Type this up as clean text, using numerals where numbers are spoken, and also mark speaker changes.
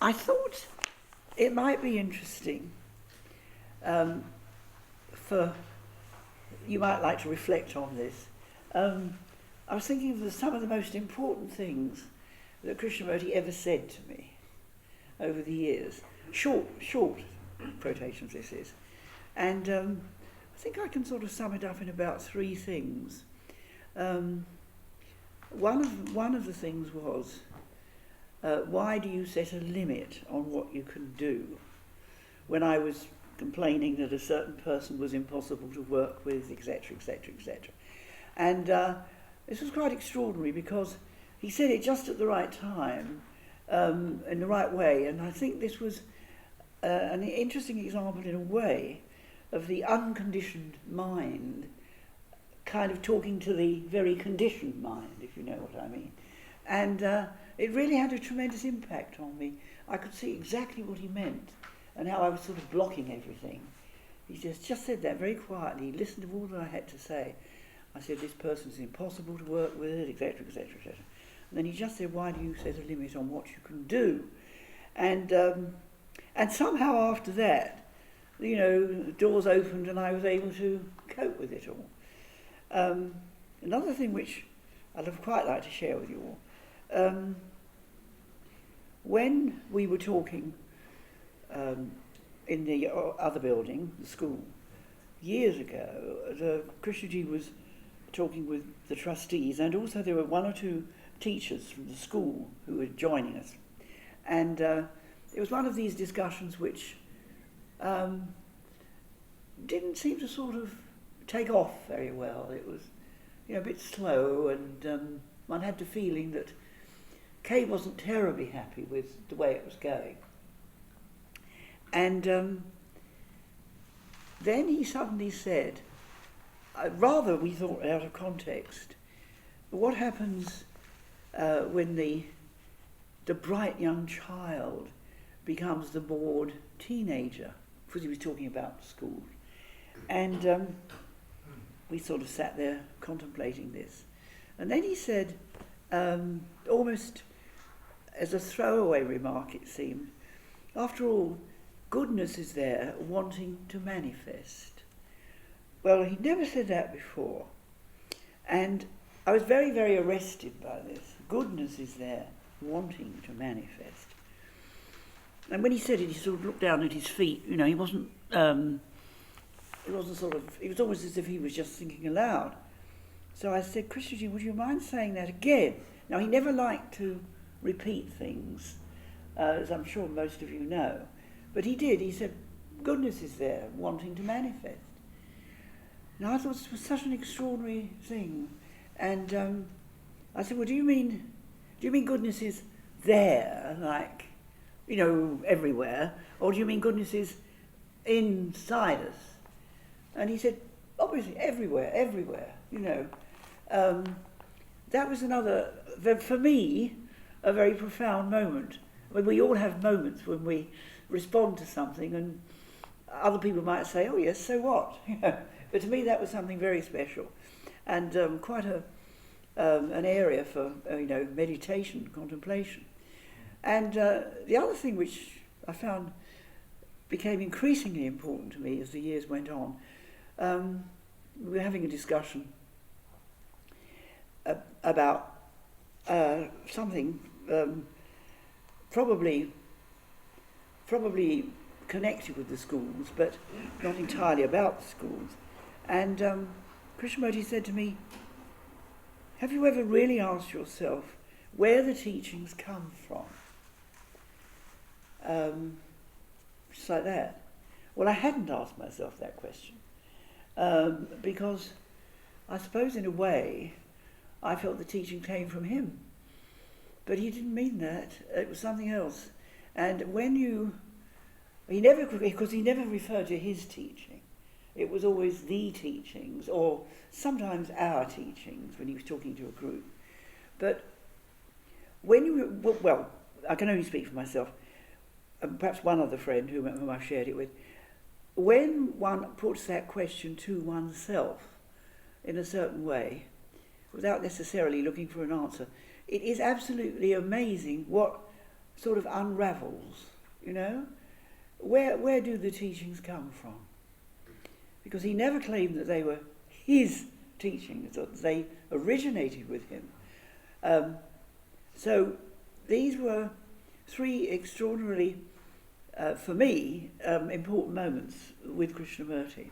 Speaker 1: I thought it might be interesting for you might like to reflect on this. I was thinking of some of the most important things that Krishnamurti ever said to me over the years. Short quotations this is. And I think I can sort of sum it up in about three things. One of the things was, why do you set a limit on what you can do? When I was complaining that a certain person was impossible to work with, etc., etc., etc. And this was quite extraordinary because he said it just at the right time, in the right way, and I think this was an interesting example in a way of the unconditioned mind kind of talking to the very conditioned mind, if you know what I mean. And it really had a tremendous impact on me. I could see exactly what he meant and how I was sort of blocking everything. He just said that very quietly. He listened to all that I had to say. I said, this person's impossible to work with, etc., etc., etc. And then he just said, why do you set a limit on what you can do? And somehow after that, you know, doors opened and I was able to cope with it all. Another thing which I'd quite like to share with you all, when we were talking in the other building, the school, years ago, Krishnaji was talking with the trustees, and also there were one or two teachers from the school who were joining us. And it was one of these discussions which didn't seem to sort of take off very well. It was, you know, a bit slow, and one had the feeling that Kay wasn't terribly happy with the way it was going. And then he suddenly said, rather we thought out of context, what happens when the bright young child becomes the bored teenager? Because he was talking about school. And we sort of sat there contemplating this. And then he said, almost as a throwaway remark it seemed, after all, goodness is there wanting to manifest. Well, he'd never said that before. And I was very, very arrested by this. Goodness is there wanting to manifest. And when he said it, he sort of looked down at his feet. You know, he wasn't sort of, it was almost as if he was just thinking aloud. So I said, Krishnaji, would you mind saying that again? Now, he never liked to repeat things, as I'm sure most of you know. But he did. He said, goodness is there wanting to manifest. Now, I thought this was such an extraordinary thing. And I said, well, do you mean goodness is there, like, you know, everywhere? Or do you mean goodness is inside us? And he said, obviously, everywhere, you know. That was another, for me, a very profound moment. I mean, we all have moments when we respond to something, and other people might say, oh yes, so what? But to me that was something very special, and quite an area for you know, meditation, contemplation. And the other thing which I found became increasingly important to me as the years went on, we were having a discussion about something probably connected with the schools, but not entirely about the schools. And Krishnamurti said to me, have you ever really asked yourself where the teachings come from? Just like that. Well, I hadn't asked myself that question, because I suppose in a way I felt the teaching came from him. But he didn't mean that. It was something else. And when he never referred to his teaching. It was always the teachings, or sometimes our teachings when he was talking to a group. But when well, I can only speak for myself, and perhaps one other friend whom I've shared it with, when one puts that question to oneself in a certain way, without necessarily looking for an answer, it is absolutely amazing what sort of unravels, you know. Where do the teachings come from? Because he never claimed that they were his teachings, or that they originated with him. So these were three extraordinarily, for me, important moments with Krishnamurti.